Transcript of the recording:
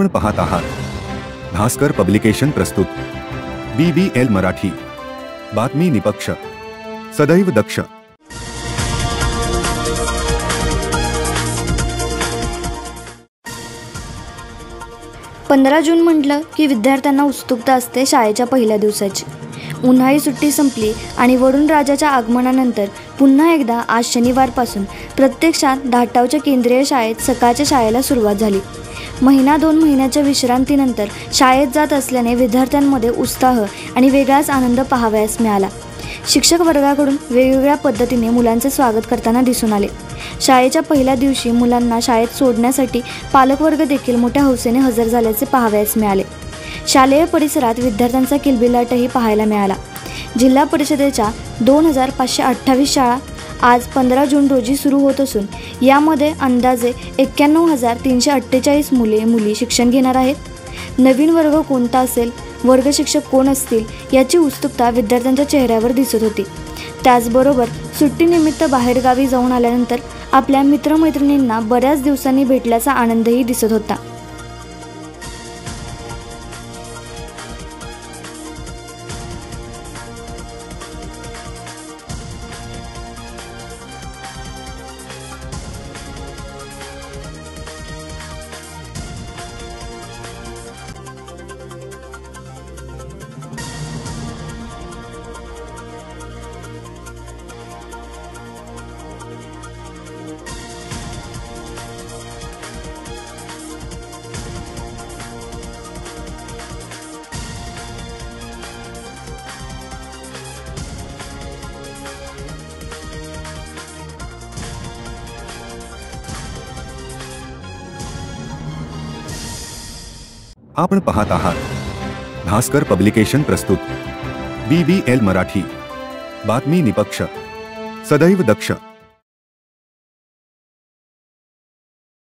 आपण पाहत आहात भास्कर पब्लिकेशन प्रस्तुत BBL मराठी, बातमी निपक्ष, सदैव दक्ष। 15 जून म्हटलं की विद्यार्थ्यांना उत्सुकता असते शाळेच्या पहिल्या दिवसाची। उन्हाळी सुट्टी संपली आणि वरुण राजाच्या आगमनानंतर पुन्हा एकदा आज शनिवारपासून प्रत्यक्षात धाटावच्या केंद्रीय शाळेत सकाळच्या शाळेला सुरुवात झाली। महिना 2 महिन्याच्या विश्रांतीनंतर शाळेत जात असल्याने विद्यार्थ्यांमध्ये उत्साह आणि वेगळाच आनंद पाहावयास मिळाला। शिक्षक वर्गाकडून वेगवेगळ्या पद्धतीने मुलांचे स्वागत करताना दिसून आले। शाळेच्या पहिल्या दिवशी मुलांना शाळेत सोडण्यासाठी पालकवर्ग देखील मोठ्या हौसेने हजर झाल्याचे पाहावयास मिळाले। शालेय परिसरात विद्यार्थ्यांचा किलबिलाटही पाहायला मिळाला। जिल्हा परिषदेच्या 2528 शाळा आज 15 जून रोजी सुरू होत असून यामध्ये अंदाजे 91,348 मुले शिक्षण घेणार आहेत। नवीन वर्ग कोणता असेल, वर्ग शिक्षक कोण असतील याची उत्सुकता विद्यार्थ्यांच्या चेहऱ्यावर दिसत होती। त्याचबरोबर सुट्टीनिमित्त बाहेरगावी जाऊन आल्यानंतर आपल्या मित्रमैत्रिणींना बऱ्याच दिवसांनी भेटल्याचा आनंदही दिसत होता। आपण पाहत आहात भास्कर पब्लिकेशन प्रस्तुत BBL मराठी, बातमी निपक्ष, सदैव दक्ष।